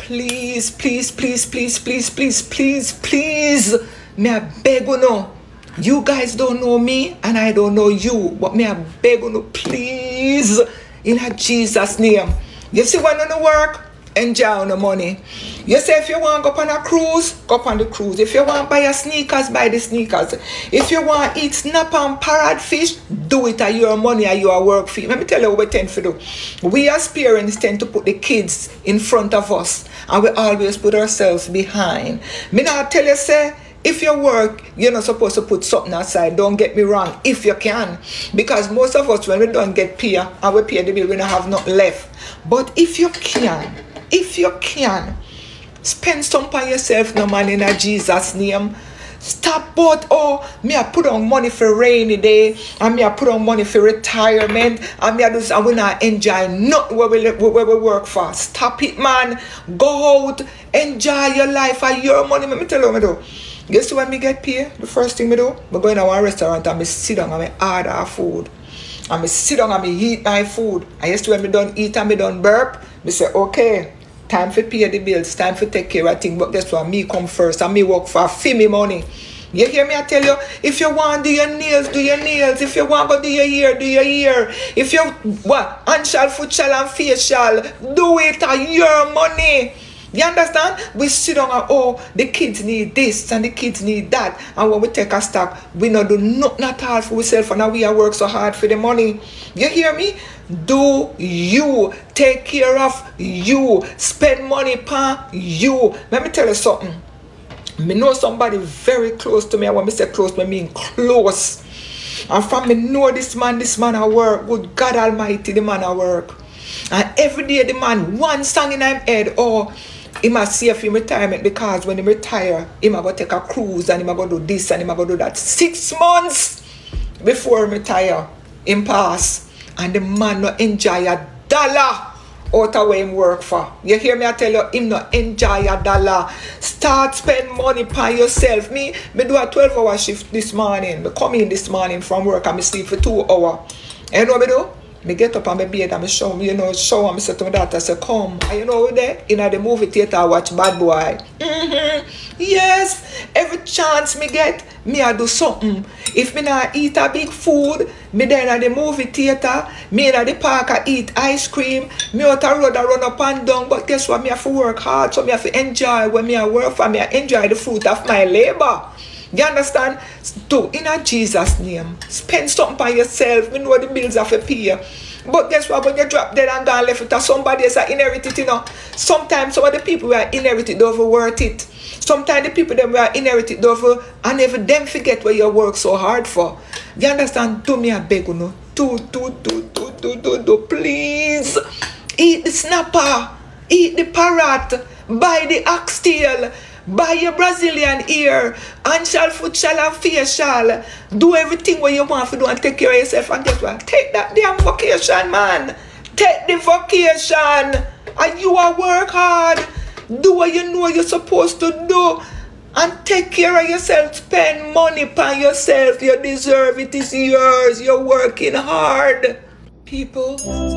please, please, please, please, please, please, please, please, me I beg you no. You guys don't know me and I don't know you, but me I beg you no, please, in Jesus' name. You see when you work, enjoy the money. You say if you want to go on a cruise, go on the cruise. If you want to buy a sneakers, buy the sneakers. If you want to eat snapper and parrot fish, do it at your money or your work fee. Let me tell you what we tend to do. We as parents tend to put the kids in front of us and we always put ourselves behind. Me now tell you, say, if you work, you're not supposed to put something aside. Don't get me wrong, if you can. Because most of us, when we don't get pay and we pay the bill, we don't have nothing left. But if you can, spend some on yourself, no man, in a Jesus' name. Stop but me I put on money for rainy day and me I put on money for retirement and me I do and we not enjoy nothing where we work for. Stop it, man. Go out, enjoy your life and your money. Let me tell you what I do. Guess when me get paid, the first thing me do, I go in a restaurant and me sit down and me order food. And me sit down and me eat my food. And yesterday when me done eat and me done burp, me say, okay, time for pay the bills, time for take care of things. But guess what? Me come first and me work for me money. You hear me? I tell you, if you want to do your nails, do your nails. If you want to do your hair, do your hair. If you what? Hand shall, foot shall, and face shall. Do it at your money. You understand? We sit down and the kids need this and the kids need that. And when we take a stock, we not do nothing at all for ourselves and now we are work so hard for the money. You hear me? Do you. Take care of you. Spend money upon you. Let me tell you something. Me know somebody very close to me. And when me say close, I mean close. And from me know this man at work. Good God Almighty, the man at work. And every day the man, one song in his head, he must save him retirement because when he retire, he might go take a cruise and he might go do this and he might go do that. 6 months before he retire, him pass. And the man no enjoy a dollar out of where him work for. You hear me? I tell you, him no enjoy a dollar. Start spend money by yourself. Me do a 12-hour shift this morning. Me come in this morning from work and me sleep for 2 hours. And you know what me do? Me get up on my bed and me show me, show and me say to my daughter, say, come. And you know what there? In the movie theater, I watch Bad Boy. Yes, every chance me get, me I do something. If me not eat a big food, me then at the movie theater, me in the park I eat ice cream, me out the road I run up and down, but guess what? Me have to work hard, so me have to enjoy when me I work for, me I enjoy the fruit of my labor. You understand? Do in a Jesus name. Spend something by yourself. We know the bills have to pay. But guess what? When you drop dead and gone left it to somebody else that inherited, sometimes some of the people who are inherited don't even worth it. Sometimes the people that were inherited don't even, and never them forget what you work so hard for. You understand? Do me a beg, do, please. Eat the snapper. Eat the parrot. Buy the oxtail. Buy your Brazilian ear, hand shall, foot shall, and face shall. Do everything what you want to do and take care of yourself. And guess what? Take that damn vacation, man. Take the vacation. And you are work hard. Do what you know you're supposed to do. And take care of yourself. Spend money upon yourself. You deserve it. It's yours. You're working hard. People.